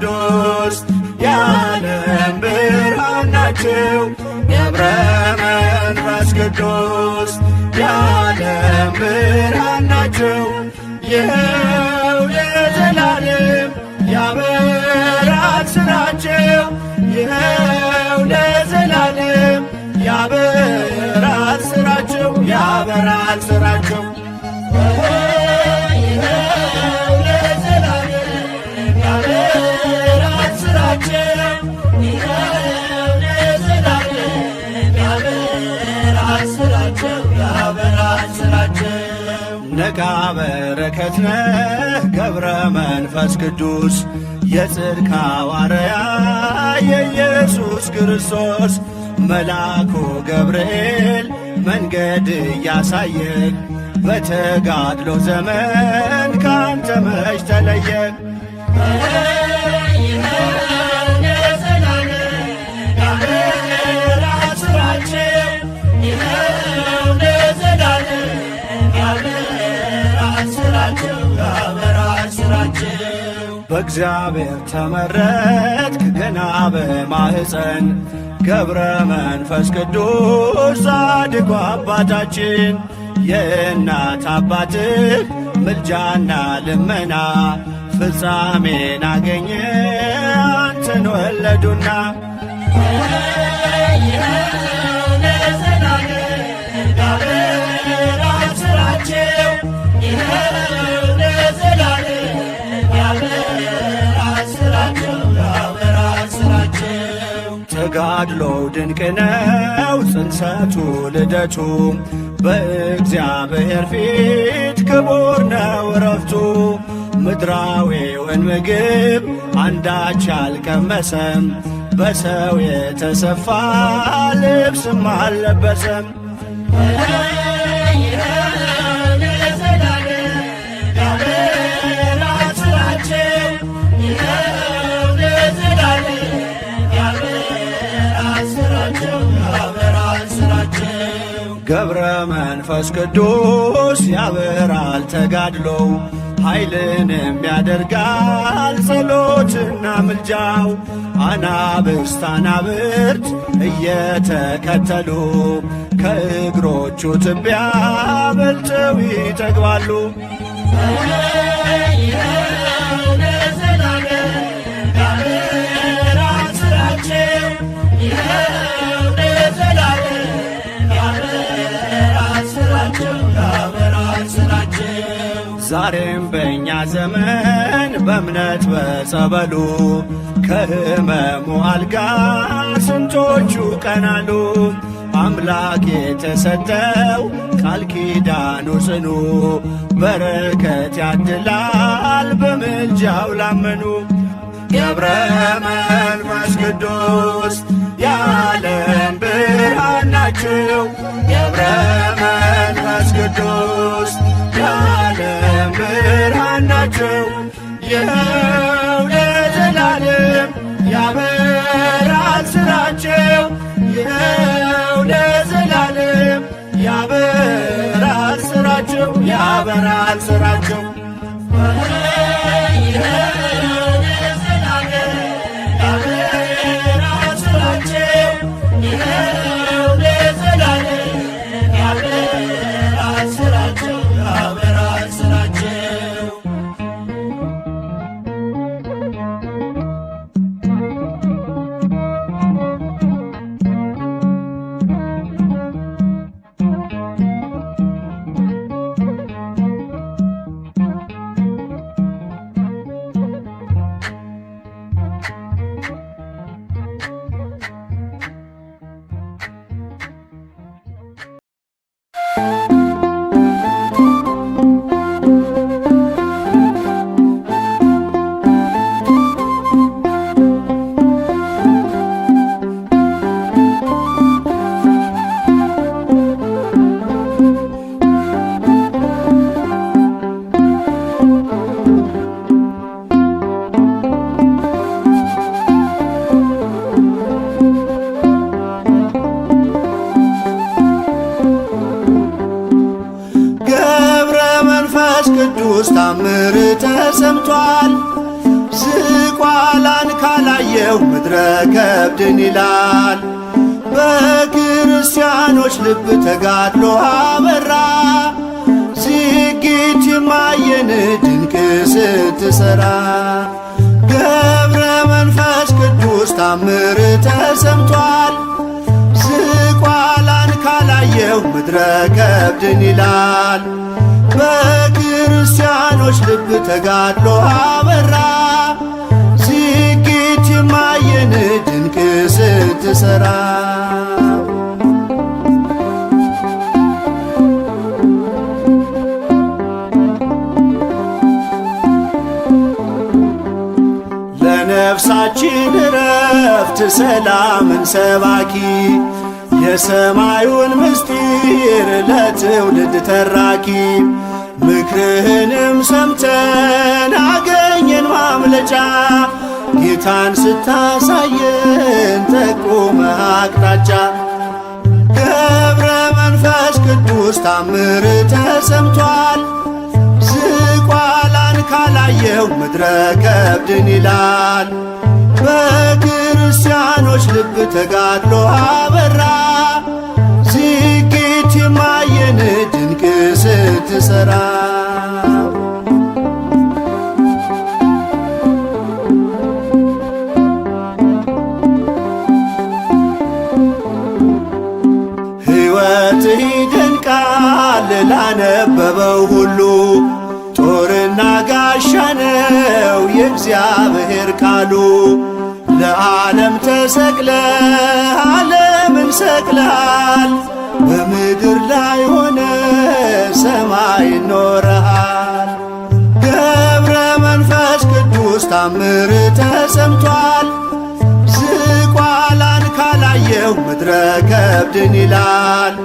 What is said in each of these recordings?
ቅዱስ የዓለም ብርሃን ናቸው። ገብረ መንፈስ ቅዱስ የዓለም ብርሃን ናቸው። ይኸው ለዘላለም ያበራል ስራቸው። ይኸው ለዘላለም ያበራል ስራቸው። ያበራል ስራቸው። ይኸው ለዘላለም ያበራል ስራቸው። ይኸው ለዘላለም ያበራል ስራቸው። ያበራል ስራቸው። ነቃ በረከት ነህ ገብረ መንፈስ ቅዱስ የጽድቅ ሐዋርያ የኢየሱስ ክርስቶስ መልአኩ ገብርኤል መንገድ እያሳየን በተጋድሎ ዘመን ካንተ መች ተለየን። በእግዚአብሔር ተመረጥክ ገና በማኅፀን ገብረ መንፈስ ቅዱስ ጻድቁ አባታችን የእናት አባትህ ምልጃና ልመና ፍጻሜን አገኘ አንተን ወለዱና። ተጋድሎው ድንቅ ነው ጽንሰቱ ልደቱ በእግዚአብሔር ፊት ክቡር ነው ዕረፍቱ። ምድራዊውን ምግብ አንዳች አልቀመሰም በሰው የተሰፋ ልብስም አልለበሰም። ገብረ መንፈስ ቅዱስ ያበራል ተጋድሎው ኃይልንም ያደርጋል ጸሎትና ምልጃው። አናብስት አናብርት እየተከተሉ ከእግሮቹ ትቢያ በልተው ይጠግባሉ። ዛሬም በእኛ ዘመን በእምነት በጸበሉ ከሕመሙ አልጋ ስንቶቹ ቀናሉ። አምላክ የተሰጠው ቃል ኪዳኑ ጽኑ በረከት ያድላል በምልጃው ላመኑ። ገብረ መንፈስ ቅዱስ የዓለም ብርሃን ናቸው። ገብረ መንፈስ ቅዱስ የዓለም ብርሃን ናቸው። ይኸው ለዘላለም ያበራል ስራቸው። ይኸው ለዘላለም ያበራል ስራቸው። ያበራል ስራቸው። ቅዱስ ታምር ተሰምቷል። ዝቋላን ካላየው ምድረ ከብድን ይላል። በክርስቲያኖች ልብ ተጋድሎ አበራ። ዝግጅት ማየን ድንቅ ስትሰራ ገብረ መንፈስ ቅዱስ ታምር ተሰምቷል። ዝቋላን ካላየው ምድረ ከብድን ይላል። በክርስቲያኖች ልብ ተጋድሎ አበራ። ዝግጅት ማየን ድንቅ ስትሰራ ለነፍሳችን ረፍት ሰላምን ሰባኪ የሰማዩን ምስጢር ለትውልድ ተራኪ ምክርህንም ሰምተን አገኘን ማምለጫ ጌታን ስታሳየን ጠቁመ አቅጣጫ ገብረ መንፈስ ቅዱስ ታምር ተሰምቷል። ዝቋላን ካላየው ምድረ ከብድን ይላል። በክርስቲያኖች ልብ ተጋድሎ አበራ። ዝግጅት ማየን ድንቅ ስትሰራ ሕይወትህ ይደንቃል ላነበበው ሁሉ ጦርና ጋሻ ነው የእግዚአብሔር ቃሉ። ለዓለም ተሰቅለ ዓለምን ሰቅለሃል። በምድር ላይ ሆነ ሰማይ ኖረሃል። ገብረ መንፈስ ቅዱስ ታምር ተሰምቷል። ዝቋላን ካላየው ምድረ ከብድን ይላል።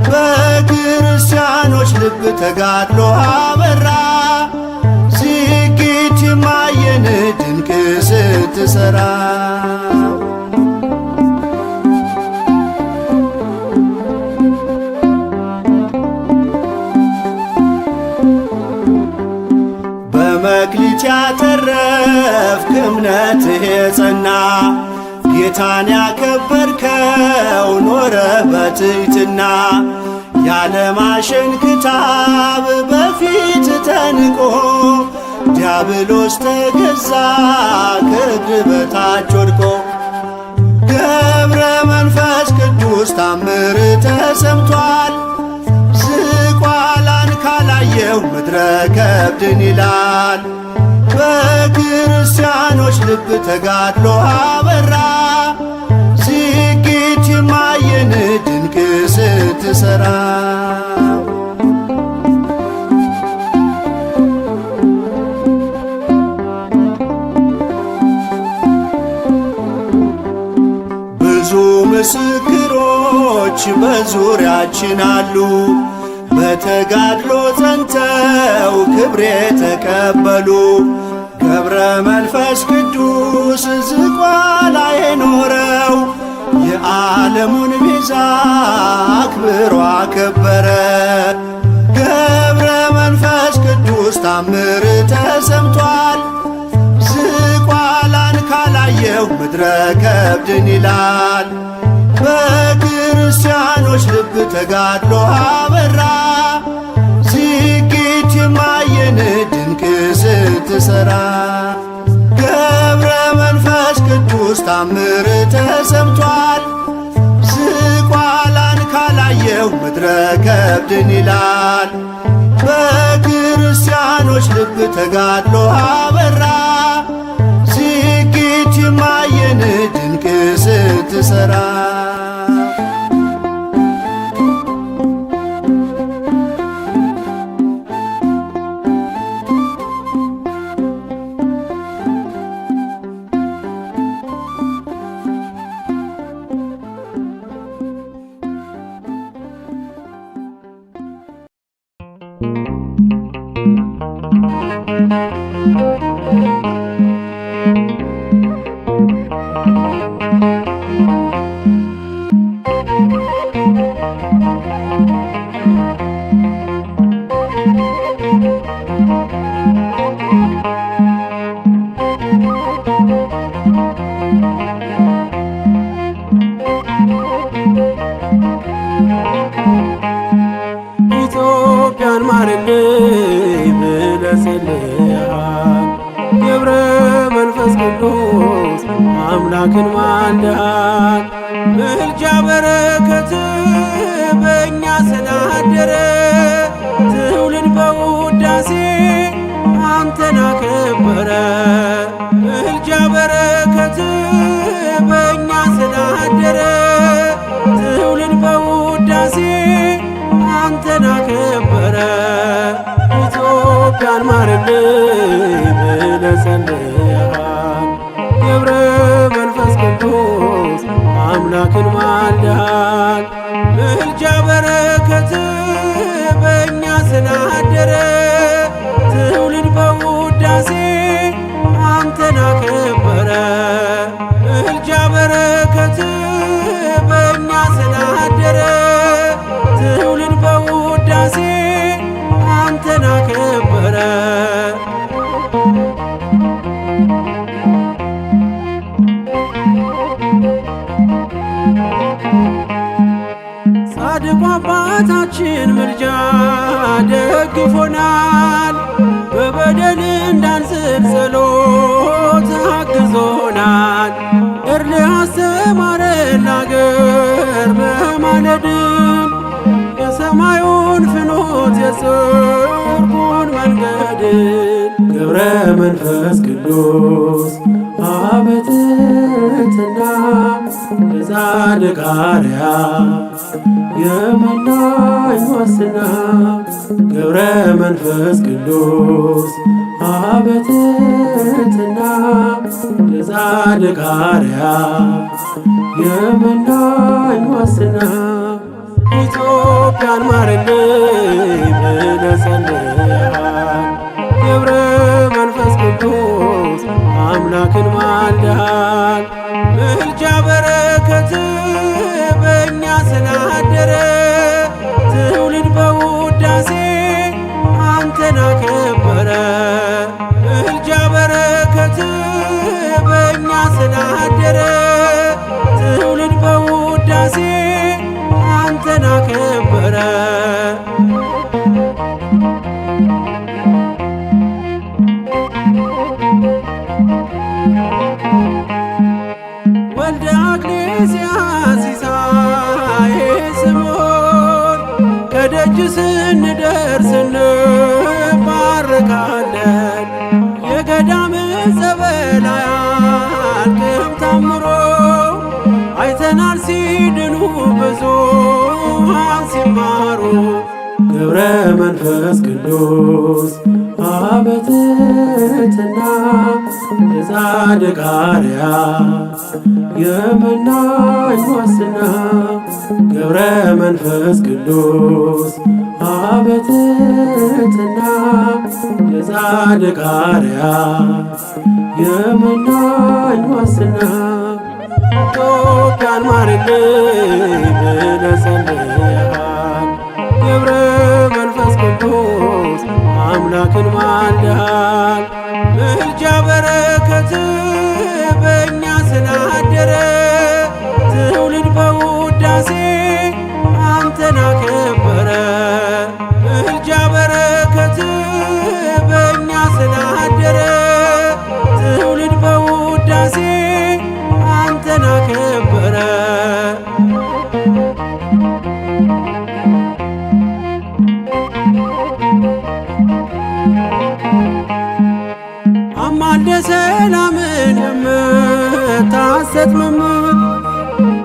በክርስቲያኖች ልብ ተጋድሎ አበራ። ዝግጅት ማየን ድንቅ ስትሰራ በመክሊት ያተረፍክ እምነትህ የጸና ጌታን ያከበርከው ኖረ በትሕትና ያለማሸን ክታብ በፊት ተንቆ ዲያብሎስ ተገዛ ከእግር በታች ወድቆ ገብረ መንፈስ ቅዱስ ታምር ተሰምቷል። ዝቋላን ካላየው ምድረ ከብድን ይላል። በክርስቲያኖች ልብ ተጋድሎ አበራ። ዝግጅት ማየን ድንቅ ስትሰራ ብዙ ምስክሮች በዙሪያችን አሉ። በተጋድሎ ጸንተው ክብር የተቀበሉ ገብረ መንፈስ ቅዱስ ዝቋላ የኖረው የዓለሙን ቤዛ አክብሮ አከበረ። ገብረ መንፈስ ቅዱስ ታምር ተሰምቷል። ዝቋላን ካላየው ምድረ ከብድን ይላል። በክርስቲያኖች ልብ ተጋድሎ አበራ። ዝግጅት ማየን ድንቅ ስትሰራ ገብረ መንፈስ ቅዱስ ታምር ተሰምቷል። ዝቋላን ካላየው ምድረ ከብድን ይላል። በክርስቲያኖች ልብ ተጋድሎ አበራ። ዝግጅት ማየን ድንቅ ስትሰራ አምላክን ማልደሃል። ምልጃ በረከት በእኛ ስላደረ ትውልድ በውዳሴ አንተን አከበረ። ምልጃ በረከት በእኛ ስላደረ ትውልድ በውዳሴ አንተን አከበረ። ኢትዮጵያን ማርልኝ ብለህ ጸልየሃል። ገብረ መንፈስ ቅዱስ አምላክን ማልደሃል። ምልጃ በረከት በእኛ ስላደረ ትውልድ በውዳሴ አንተን አከበረ። ምልጃ በረከት በእኛ ስላደረ ትውልድ በውዳሴ አንተን አከበረ። ጻድቁ አባታችን ምልጃ ደግፎናል። በበደል እንዳንስት ጸሎት አግዞናል። እርል አስተማረን አገር በማለድም የሰማዩን ፍኖት የጽድቁን መንገድን ገብረ መንፈስ ቅዱስ አበትትና የጻድቅ አርያ የመናኝ ዋስና ገብረ መንፈስ ቅዱስ አበትትና የጻድቅ አርያ የመናኝ ዋስና ኢትዮጵያን ማርልኝ ብለህ ጸልየሃል። ገብረ መንፈስ ቅዱስ አምላክን ማልደሃል። ምልጃ በረከት በእኛ ስላደረ ትውልድ በውዳሴ አንተን አከበረ። ምልጃ በረከት በእኛ ስላደረ ትውልድ በውዳሴ አንተን አከበረ። ወልደ አክሌስያስ ሲሳይ ስምዖን ከደጅ ስንደርስ እንባረካለን። የገዳም ጸበል አያልቅም ታምሮ አይተናል ሲድኑ ብዙኃን ሲማሩ። ገብረ መንፈስ ቅዱስ አበትትና የጻድቅ አርያ የመናኝ ዋስና ገብረ መንፈስ ቅዱስ አበትትና የጻድቅ አርያ የመናኝ ዋስና ኢትዮጵያን ማርልኝ ብለህ ጸልየሃል። ገብረ መንፈስ ቅዱስ አምላክን ማልደሃል። ምልጃ በረከት በእኛ ስላደረ ትውልድ በውዳሴ አንተን አከበረ። ምልጃ በረከት በእኛ ስላደረ ትውልድ በውዳሴ አንተን አከበረ። አማልደ ሰላምን የምታሰጥምም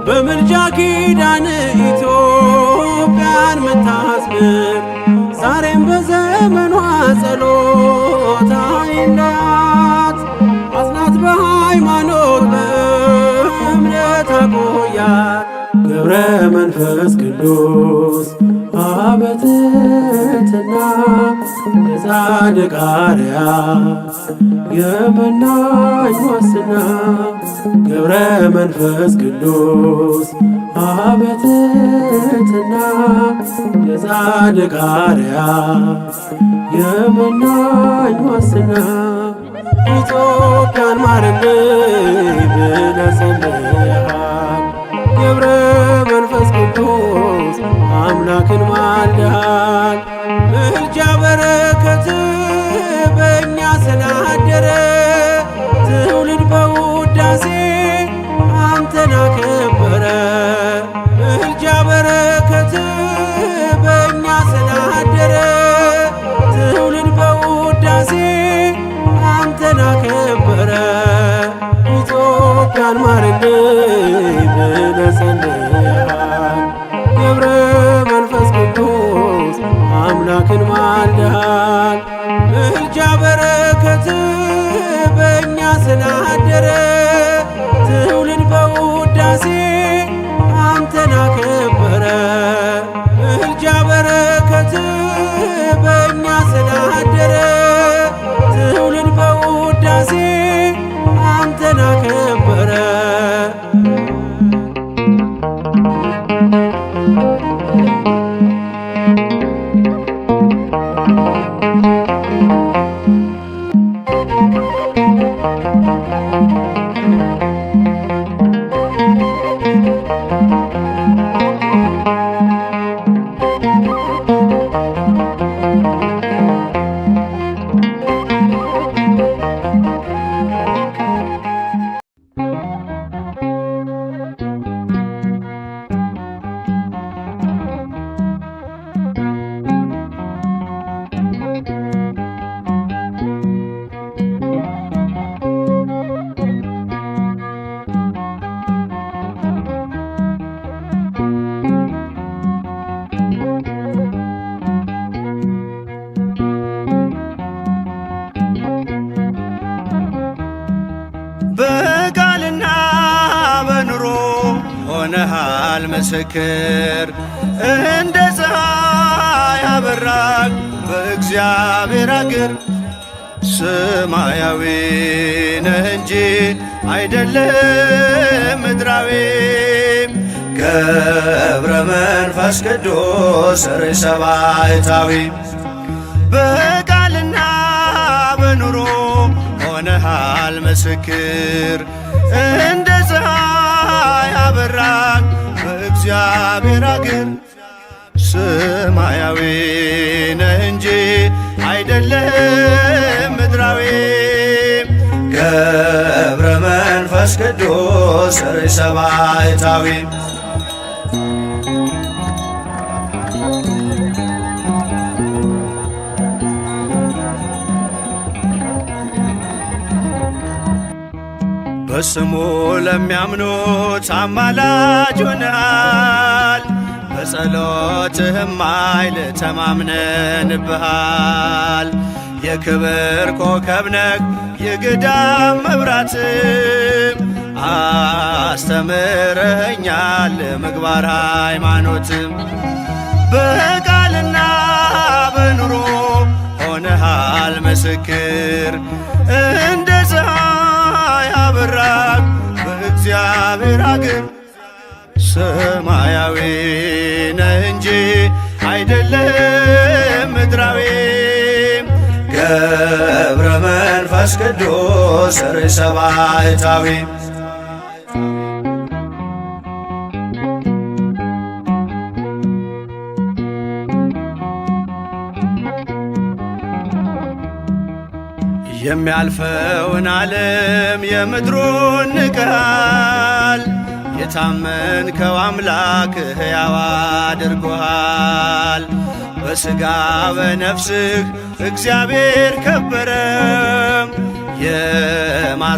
በምልጃ ኪዳን ኢትዮጵያን ምታስምር ዛሬም በዘመኗ ጸሎት አይለያት። አጽናት በሃይማኖት በእምነት አቆያት። ገብረ መንፈስ ቅዱስ አበትትና የጻድቅ አርያ የመናኝ ዋስና ገብረ መንፈስ ቅዱስ አበትትና የጻድቅ አርያ የመናኝ ዋስና ኢትዮጵያን ማርልኝ ብለህ ጸልየሃል። ገብረ መንፈስ ቅዱስ አምላክን ማልደሃል። ምልጃ በረከት በእኛ ስላደረ ትውልድ በውዳሴ አንተን አከበረ። ኢትዮጵያን ማርልኝ ብለህ ጸልየሃል። ገብረ መንፈስ ቅዱስ አምላክን ማልደሃል። ምልጃ በረከት በእኛ ስላደረ ትውልድ በውዳሴ አንተን አከበረ። ምልጃ በረከት በእኛ ስላደረ ትውልድ በውዳሴ አንተን አከበረ። በቃልና በኑሮ ሆነሃል ምስክር እንደ ፀሐይ አበራክ በእግዚአብሔር አገር። ሰማያዊ ነህ እንጂ አይደለም ምድራዊ። ገብረ መንፈስ ቅዱስ ርዕሰ ባሕታዊ በቃልና በኑሮ ሆነሃል ምስክር እንደ ፀሐይ አበራክ በእግዚአብሔር አገር። ሰማያዊ ነህ እንጂ አይደለም ምድራዊ። ገብረ መንፈስ ቅዱስ ርዕሰ ባሕታዊ በስሙ ለሚያምኑት አማላጅ ሆነሃል። በጸሎትህም ኃይል ተማምነንብሃል። የክብር ኮከብ ነህ የገዳም መብራትም አስተምረኸኛል ምግባር ሃይማኖትም። በቃልና በኑሮ ሆነሃል ምስክር እንደ ፀሐይ አበራክ በእግዚአብሔር አገር። ሰማያዊ ነህ እንጂ አይደለም ምድራዊ። ገብረ መንፈስ ቅዱስ ርዕሰ ባሕታዊ የሚያልፈውን ዓለም የምድሩን ንቀሃል። የታመንከው አምላክ ሕያው አድርጎሃል። በሥጋ በነፍስህ እግዚአብሔር ከበረ። የማስታረቅን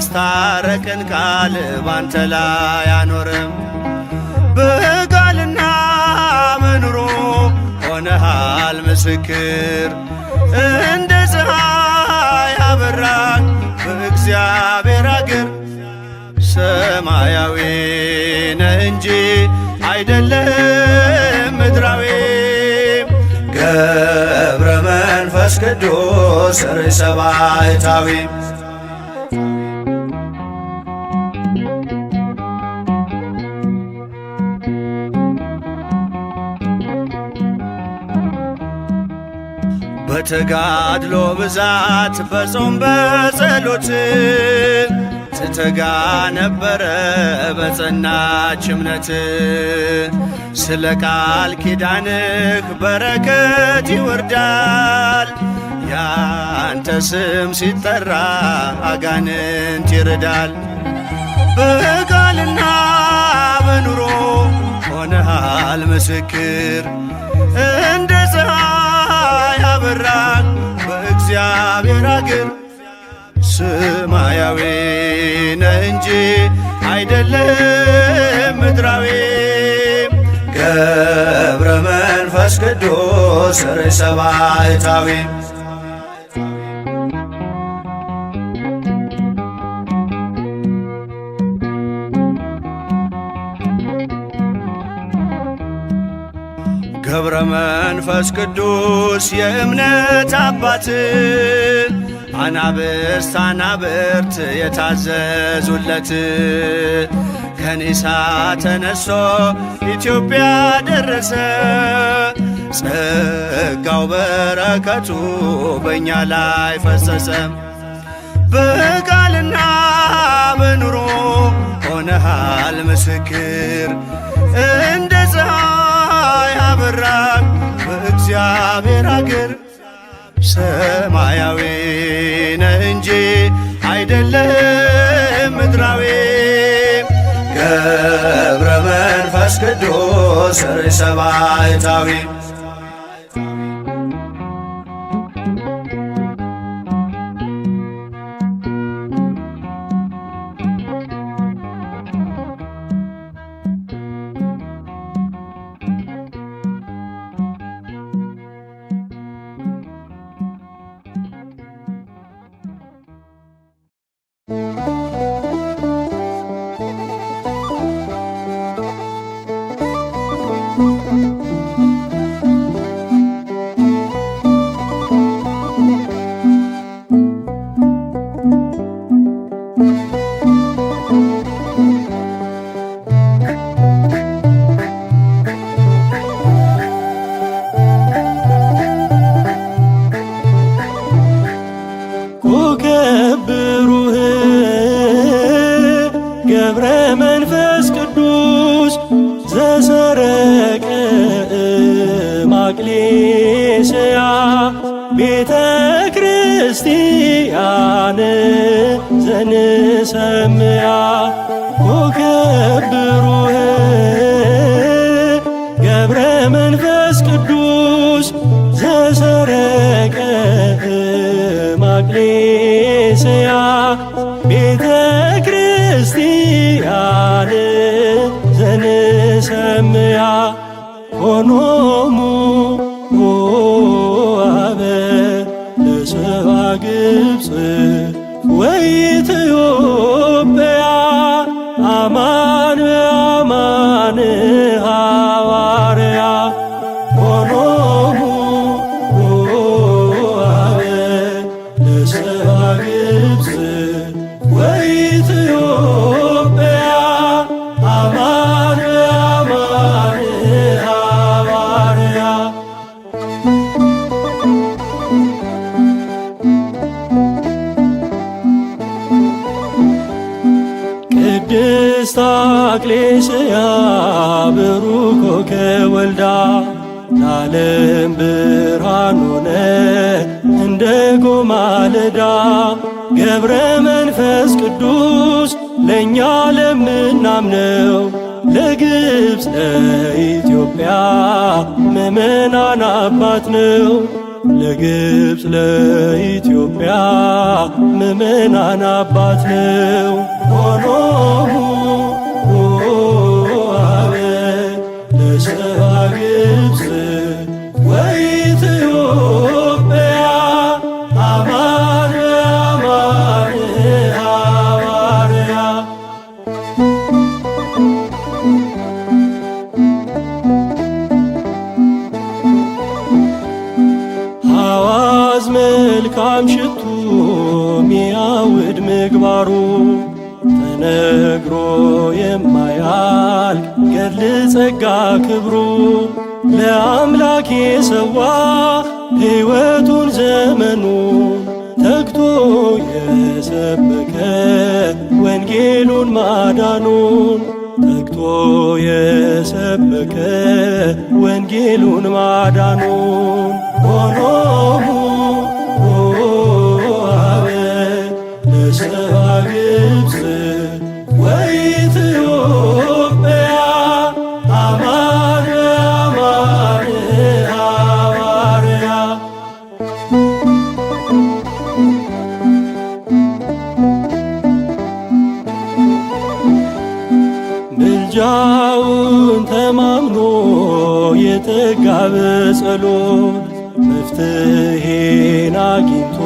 ቃል ባንተ ላይ አኖረም። በቃልና በኑሮ ሆነሃል ምስክር እንደ ፀሐይ አበራክ በእግዚአብሔር አገር። ሰማያዊ ነህ እንጂ አይደለም ምድራዊ። ገብረ መንፈስ ቅዱስ ርዕሰ ባሕታዊ በተጋድሎ ብዛት በጾም በጸሎት ትተጋ ነበረ በጸናች እምነት። ስለ ቃል ኪዳንህ በረከት ይወርዳል። ያንተ ስም ሲጠራ አጋንንት ይርዳል። በቃልና በኑሮ ሆነሃል ምስክር እንደ ፀሐይ አበራክ በእግዚአብሔር አገር። ሰማያዊ ነህ እንጂ አይደለም ምድራዊ። ገብረ መንፈስ ቅዱስ ርዕሰ ባሕታዊ ገብረ መንፈስ ቅዱስ የእምነት አባት አናብስት አናብርት የታዘዙለት ከኒሳ ተነሶ ኢትዮጵያ ደረሰ። ጸጋው በረከቱ በእኛ ላይ ፈሰሰ። በቃልና በኑሮ ሆነሃል ምስክር እንደ ፀሐይ አበራን በእግዚአብሔር አገር። ሰማያዊ ነህ እንጂ አይደለም ምድራዊ። ገብረ መንፈስ ቅዱስ ርዕሰ ባሕታዊ ገብረ መንፈስ ቅዱስ ዘሰረቀ ማቅሌስያ ቤተ ክርስቲያን ዘንሰምያ ኮከብ ብሩህ ገብረ መንፈስ ቅዱስ ዘሰረቀ ማቅሌስያ ቤተ ክርስቲያን ዘንሰምያ ሆኖሙ አበ ለሰባ ግብፅ ወኢትዮጵያ አማን በአማን ሐዋርያ ሆኖሙ አበ ለሰባ ግብፅ ወኢትዮጵያ አማን በአማን ሐዋርያ ቅድስት አቅሌስያ ብሩክ ከወልዳ ለዓለም ብርሃን ሆነ እንደ ጎማለዳ ገብረ መንፈስ ቅዱስ ለእኛ ለምናምነው ለግብፅ ለኢትዮጵያ ምእመናን አባት ነው። ለግብፅ ለኢትዮጵያ ምእመናን አባት ነው። ሆኖሙ አበ ለሰባ ግብፅ ወኢትዮጵያ አማን በአማን ሐዋርያ ሐዋዝ መልካም ሽቱ ሚያውድ ምግባሩ ተነግሮ የማያልቅ ገድል ጸጋ ክብሩ ለአምላክ የሰዋ ሕይወቱን ዘመኑን ተግቶ የሰበከ ወንጌሉን ማዳኑን ተግቶ የሰበከ ወንጌሉን ማዳኑን ሆኖሙ አበ ለሰባ ግብፅ ወኢትዮጵያ አማን በአማን ሐዋርያ ምልጃውን ተማምኖ የተጋ በጸሎት መፍትሄን አግኝቶ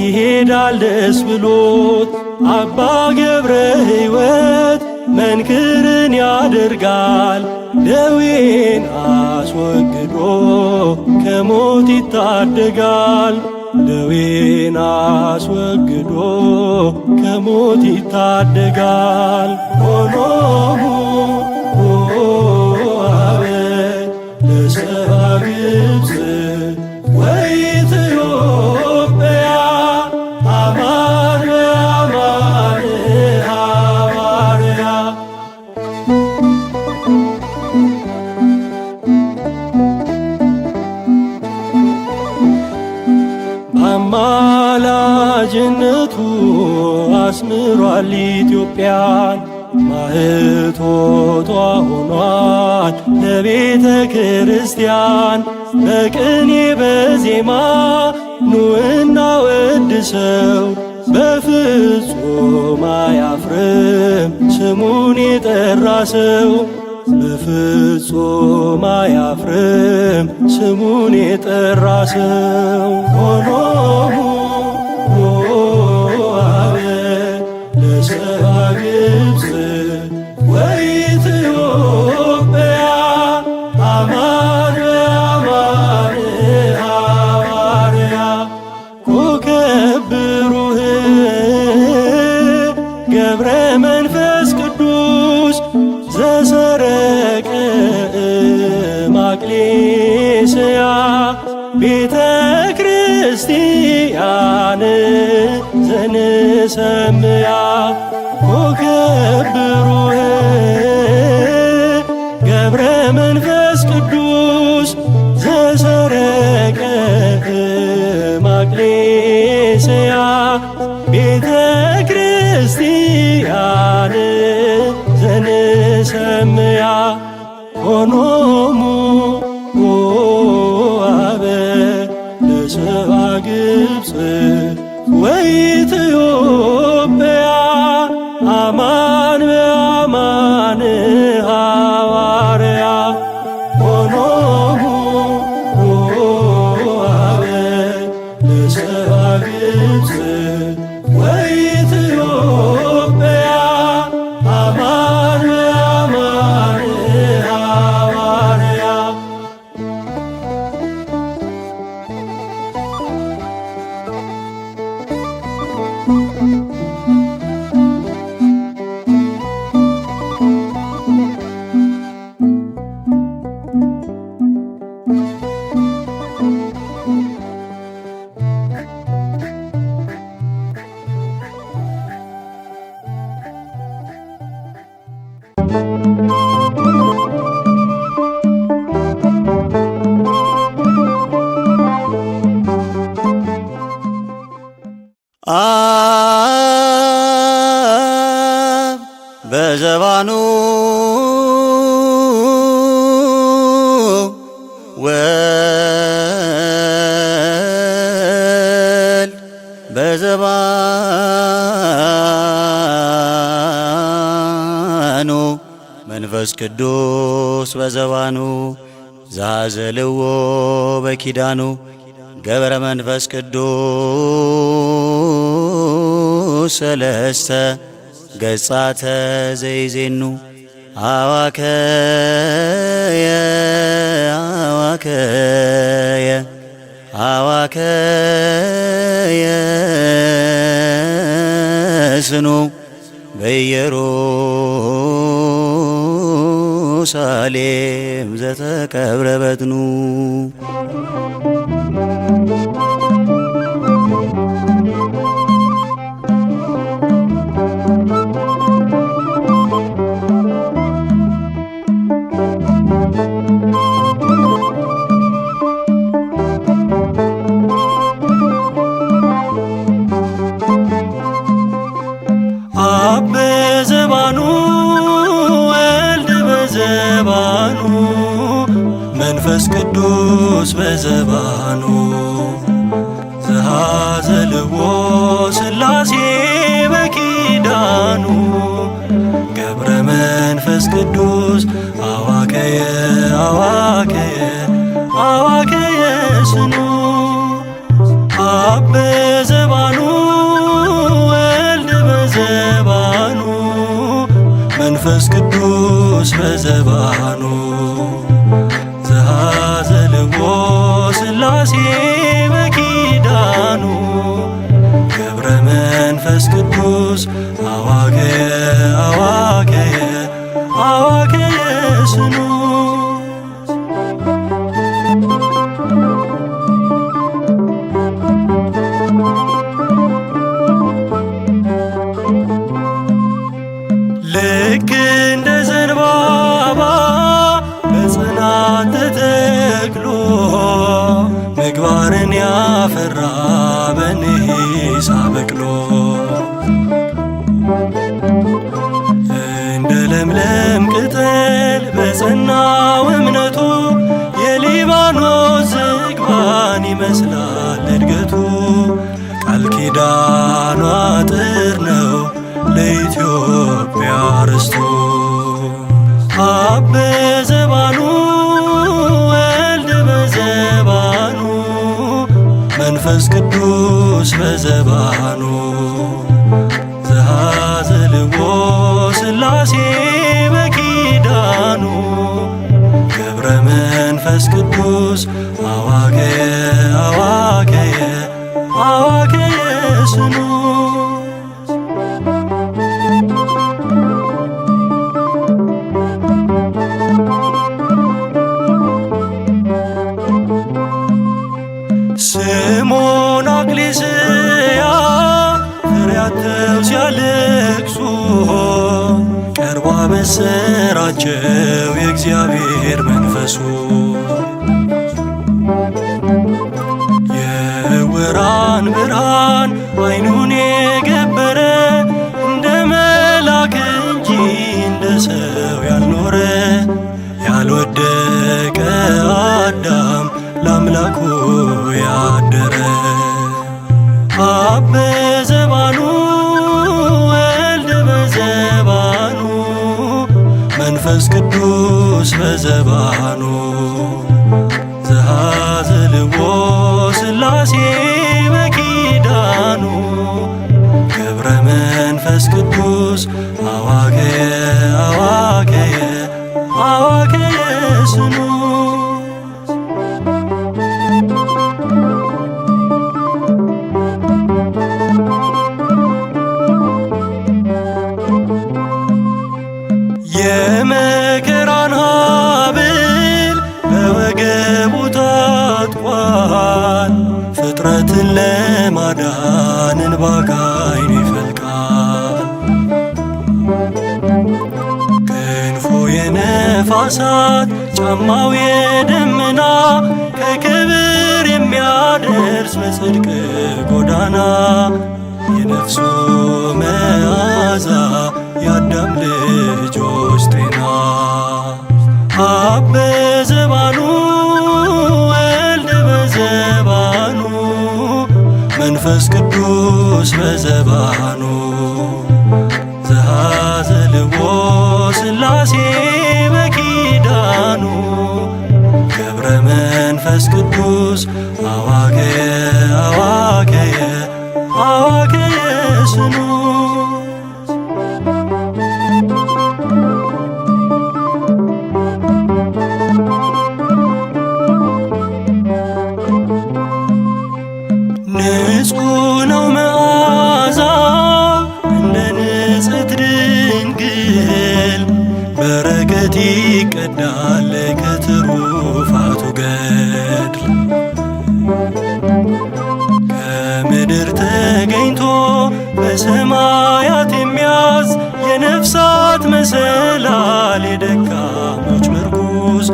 ይሄዳል ደስ ብሎት። አባ ገብረ ሕይወት መንክርን ያደርጋል ደዌን አስወግዶ ከሞት ይታደጋል። ደዌን አስወግዶ ከሞት ይታደጋል። ሆኖሙ አበ ለሰብአ ግብፅ ወኢትዮጵያ አማን በአማን ሐዋርያ። በአማላጅነቱ አስምሯል ኢትዮጵያን ማኅቶቷ ሆኗል ለቤተ ክርስቲያን። በቅኔ በዜማ ኑና ወድሰው በፍጹም አያፍርም ስሙን የጠራ ሰው። በፍጹም አያፍርም ስሙን የጠራ ሰው። ሆኖሙ አበ ለሰብአ ግብፅ ወኢትዮጵያ አማን በአማን ሐዋርያ። ኮከብ ብሩህ ገብረ መንፈስ ቅዱስ ዘሰረቀ ማቅሌስያ ቤተ ክርስቲያን ዘንሰምያ። ኮከብ ብሩህ ገብረ መንፈስ ቅዱስ ዘሰረቀ ማቅሌስያ ቤተ ክርስቲያን ዘንሰምያ። ሆኖሙ አበ ለሰብአ ግብፅ ወኢትዮጵያ አማን በአማን ሐዋርያ። ሆኖሙ አበ ለሰብአ ግብፅ ወኢትዮጵያ አማን በአማን ሐዋርያ። አብ በዘባኑ ወልድ በዘባኑ መንፈስ ቅዱስ በዘባኑ ዘኀዘልዎ በኪዳኑ ገብረ መንፈስ ቅዱስ ሰለስተ ገጻተ ዘይዜኑ አዋከየ አዋከየ አዋከየ ስኑ በኢየሩሳሌም ዘተቀብረ በድኑ አብ በዘባኑ ወልድ በዘባኑ መንፈስ ቅዱስ በዘባኑ ዘኀዘልዎ ሥላሴ በኪዳኑ ገብረ ገብረ መንፈስ ቅዱስ አዋከየ አዋከየ አዋከየ ስኑ አብ በዘባኑ ወልድ በዘባኑ መንፈስ ቅዱስ በዘባኑ ዘሃዘልዎ ሥላሴ በኪዳኑ ገብረ መንፈስ ቅዱስ አዋከየ አዋከየ አዋከየ ስኑ ልክ እንደ ዘንባባ በጽናት ተተክሎ ምግባርን ያፈራ በኒሳ በቅሎ እንደ ለምለም ቅጠል በጸናው እምነቱ የሊባኖስ ዝግባን ይመስላል እድገቱ ቃል ኪዳኗ አጥር ነው ለኢትዮጵያ ርስቱ አብ በዘባኑ ወልድ በዘባኑ መንፈስ ቅዱስ በዘባኑ ዘሃዘልዎ ሥላሴ በኪዳኑ ገብረ መንፈስ ቅዱስ አዋከየ አዋከየ አዋከየ ስኑ ስምዖን አክሊስያ ፍሬያተው ሲያለቅሱ ቀርቧ በሰራቸው የእግዚአብሔር መንፈሱ የዕውራን ብርሃን ዓይኑን የገበረ እንደ መልአክ እንጂ እንደ ሰው ያልኖረ ያልወደቀ አዳም ለአምላኩ ያደረ አብ በዘባኑ ወልድ በዘባኑ መንፈስ ቅዱስ በዘባኑ ዘሃዘልዎ ሥላሴ በኪዳኑ ገብረ መንፈስ ቅዱስ አዋከየ አዋከየ አዋከየ ስኑ የመከራን ሀብል በወገቡ ታጥቋል ፍጥረትን ለማዳን እንባ ከዓይኑ ይፈልቃል ክንፉ የነፋሳት ጫማው የደመና ከክብር የሚያደርስ በጽድቅ ጎዳና የነፍሱ መዓዛ የአዳም ልጆች ጤና አብ በዘባኑ ወልድ በዘባኑ መንፈስ ቅዱስ በዘባኑ ዘሃዘልዎ ሥላሴ በኪዳኑ ገብረ መንፈስ ቅዱስ አዋከየ አዋከየ አዋከየ ስኑ ንጹሕ ነው መዓዛ እንደ ንጽሕት ድንግል በረከት ይቀዳል ከትሩፋቱ ገድል ከምድር ተገኝቶ በሰማያት የሚያዝ የነፍሳት መሰላል የደካሞች ምርኩዝ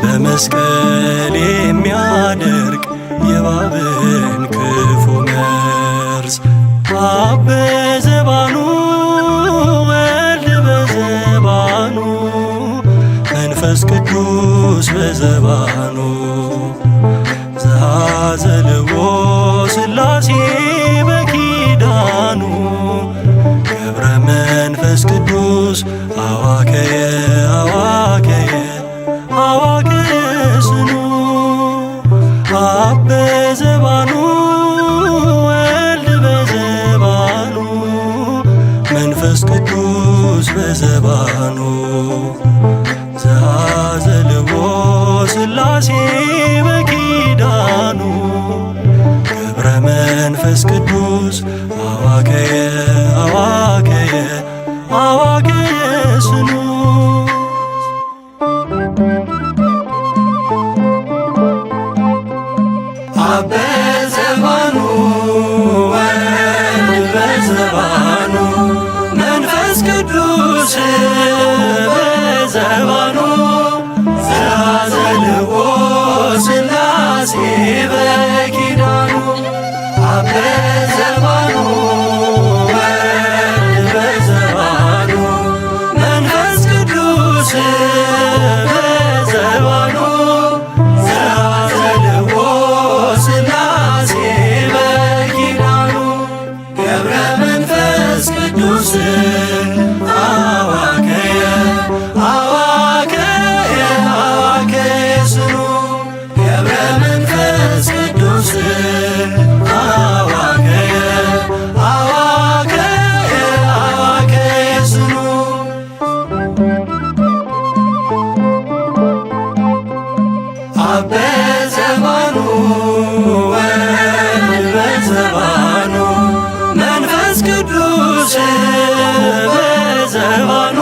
በመስቀል የሚያደርግ የእባብን ክፉ መርዝ አብ በዘባኑ ወልድ በዘባኑ መንፈስ ቅዱስ በዘባኑ ዘሃዘልዎ ሥላሴ በኪዳኑ ገብረ መንፈስ ቅዱስ አዋከየ አዋከየ አዋከየ ስኑ አብ በዘባኑ ወልድ በዘባኑ መንፈስ ቅዱስ በዘባኑ ዘአዘልዎ ሥላሴ በኪዳኑ ገብረ መንፈስ ቅዱስ አዋከየ አዋከየ አዋከየ ስኑ አብ በዘባኑ ወልድ በዘባኑ መንፈስ ቅዱስ በዘባኑ ዘአዘልዎ ሥላሴ በኪዳኑ አብ በዘባኑ ወልድ በዘባኑ መንፈስ ቅዱስ በዘባኑ ዘአዘልዎ ሥላሴ በኪዳኑ ገብረ መንፈስ ቅዱስ አዋከየ አዋከየ አዋከየ ስኑ ገብረ መንፈስ ቅዱስ አዋከየ አዋከየ አዋከየ ስኑ አብ በዘባኑ ወልድ በዘባኑ መንፈስ ቅዱስ በዘባኑ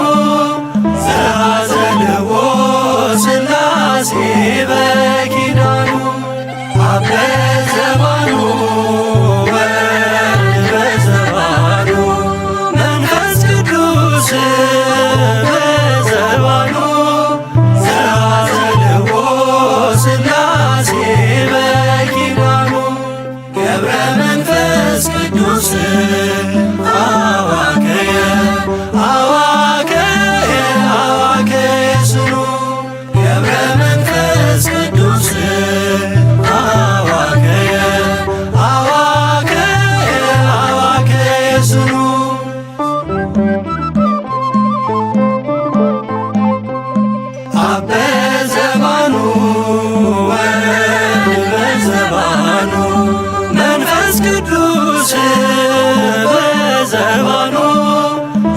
ዘአዘልዎ ሥላሴ በኪዳኑ አብ በዘባኑ ወልድ በዘባኑ መንፈስ ቅዱስ በዘባኑ ዘአዘልዎ ሥላሴ በኪዳኑ ገብረ መንፈስ ቅዱስ አዋከየ አዋከየ አዋከየ ስኑ ገብረ መንፈስ ቅዱስ አዋከየ አዋከየ አዋከየ ስኑ አብ በዘባኑ ወልድ በዘባኑ መንፈስ ቅዱስ በዘባኑ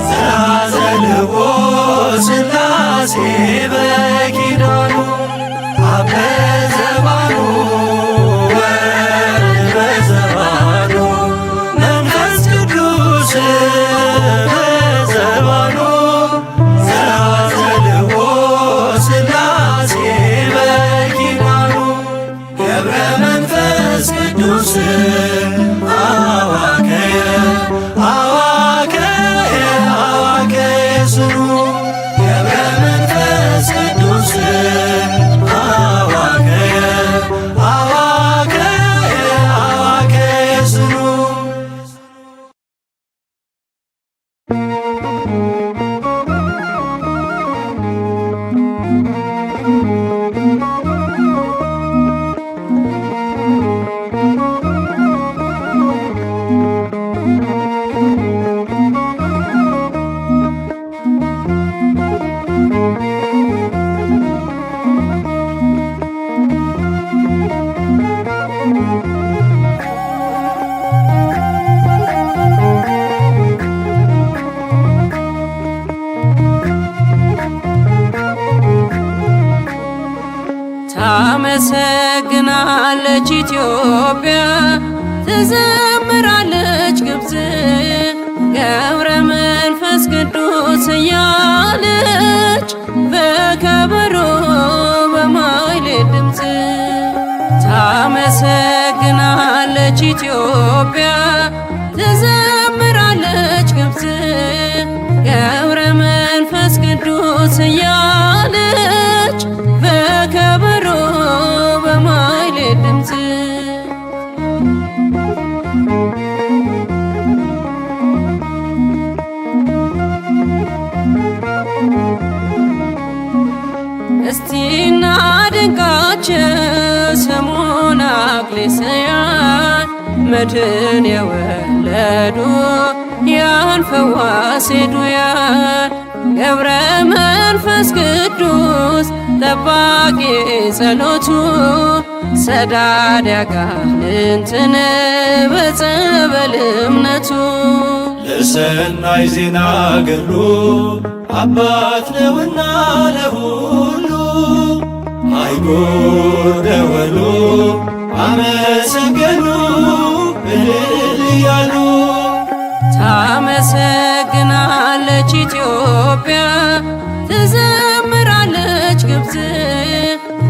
ዘአዘልዎ ሥላሴ በኪዳኑ አብ በዘባኑ ወልድ በዘባኑ መንፈስ ቅዱስ በዘባኑ ዘአዘልዎ ሥላሴ በኪዳኑ ገብረ መንፈስ ቅዱስ አዋከየ አዋከየ አዋከየ ስኑ ገብረ መንፈስ ቅዱስ አዋከየ አዋከየ አዋከየ ስኑ ታመሰግናለች ኢትዮጵያ ትዘምራለች ግብፅ ገብረ መንፈስ ቅዱስ እያለች በከበሮ በማይሌት ድምፅ ታመሰግናለች ኢትዮጵያ ትዘምራለች ግብፅ ገብረ መንፈስ ቅዱስ እያለች በከበሮ በማይሌት ድምፅ እስቲ እናድንቃቸው ስሙን አክሊስያን መድን የወለዱ ያን ፈዋሴ ዱያን ገብረ መንፈስ ቅዱስ ጠባቂ ጸሎቱ ሰዳድ ያጋንንትን በጸበል እምነቱ ለሰናይ ዜና ገድሉ አባት ነውና ለሁሉ አይጉር ደወሉ አመሰገኑ እልል እያሉ ታመሰግናለች ኢትዮጵያ ትዘምራለች ግብፅ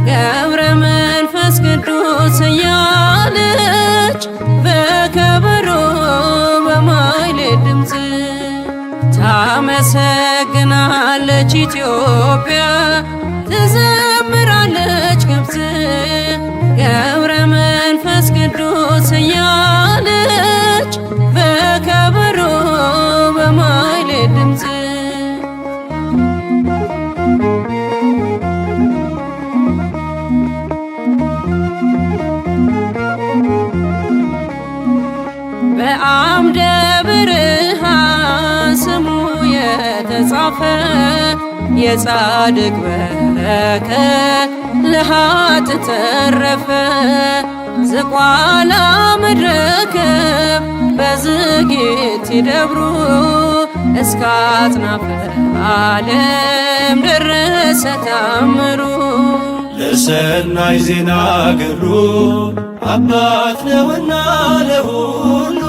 ገብረ መንፈስ ቅዱስ እያለች በከበሮ በማይሌት ድምፅ ታመሰግናለች ኢትዮጵያ ትዘምራለች ግብፅ ገብረ መንፈስ ቅዱስ እያለች በከበሮ በማይሌት ድምፅ በአምደ ብርሃን ስሙ የተጻፈ የጻድቅ በረከት ለኃጥ ተረፈ ዝቋላ መድረከብ በዝጌት ይደብሩ እስከ አጽናፈ ዓለም ደረሰ ታምሩ ለሰናይ ዜና ገድሉ አባት ነውና ለሁሉ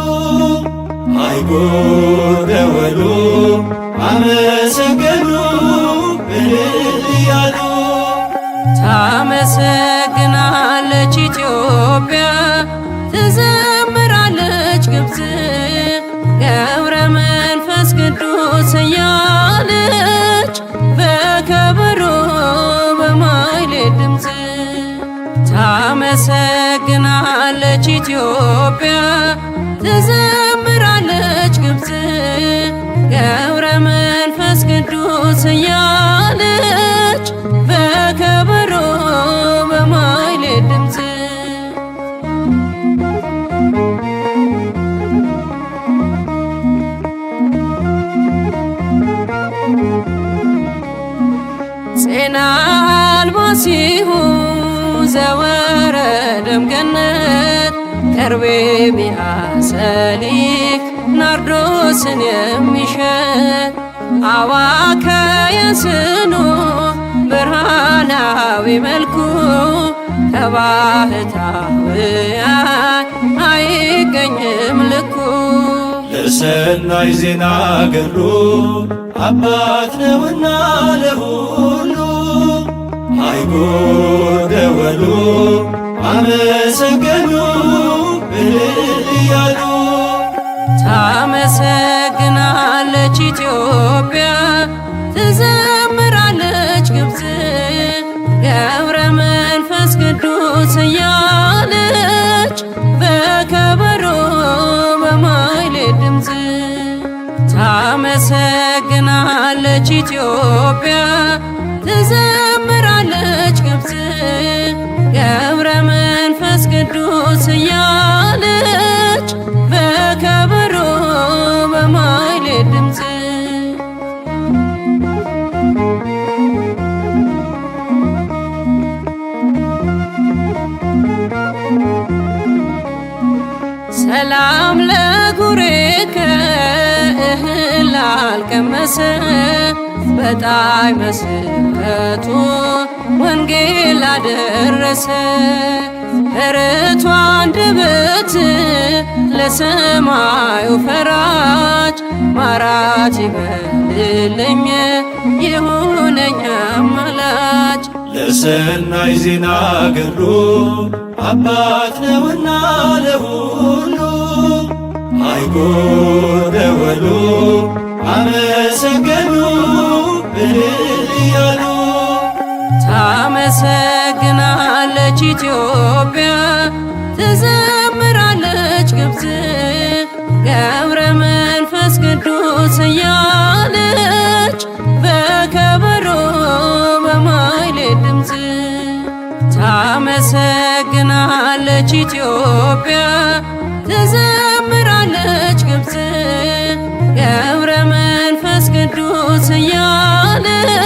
አይጉር ደወሉ አመሰገኑ እልል እያሉ ታመሰግናለች ኢትዮጵያ ትዘምራለች ግብፅ ገብረ መንፈስ ቅዱስ እያለች በከበሮ በማይሌት ድምፅ ታመሰግናለች ኢትዮጵያ ትዘምራለች ግብፅ ገብረ መንፈስ ቅዱስ እያለች በከበሮ በማይሌት ድምፅ ፄና አልባሲሁ ዘወረደም ገነት ከርቤ ሚያሰሊክ ናርዶስን የሚሸት አዋከ የስኑ ብርሃናዊ መልኩ ከባህታውያን አይገኝም ልኩ ለሰናይ ዜና ገድሉ አባት ነውና ለሁሉ አይጉር ደወሉ አመሰገኑ እልል እያሉ ታመሰግናለች ኢትዮጵያ ትዘምራለች ግብፅ ገብረ መንፈስ ቅዱስ እያለች በከበሮ በማይሌት ድምፅ ታመሰግናለች ኢትዮጵያ ትዘምራለች ግብፅ ገብረ መንፈስ ቅዱስ እያለች በከበሮ በማይሌት ድምፅ ሰላም ለጉሬከ እህል ላልቀመሰ በጣዕመ ስብከቱ ወንጌል አደረሰ ርቱ አንደበት ለሰማዩ ፈራጅ ማራት ይበልልኝ ይሁነኝ አማላጅ ለሰናይ ዜና ገድሉ አባት ነውና ለሁሉ አይጉር ደወሉ አመሰገኑ እልል እያሉ ታመሰግናለች ኢትዮጵያ ትዘምራለች ግብፅ ገብረ መንፈስ ቅዱስ እያለች በከበሮ በማይሌት ድምፅ ታመሰግናለች ኢትዮጵያ ትዘምራለች ግብፅ ገብረ መንፈስ ቅዱስ እያለች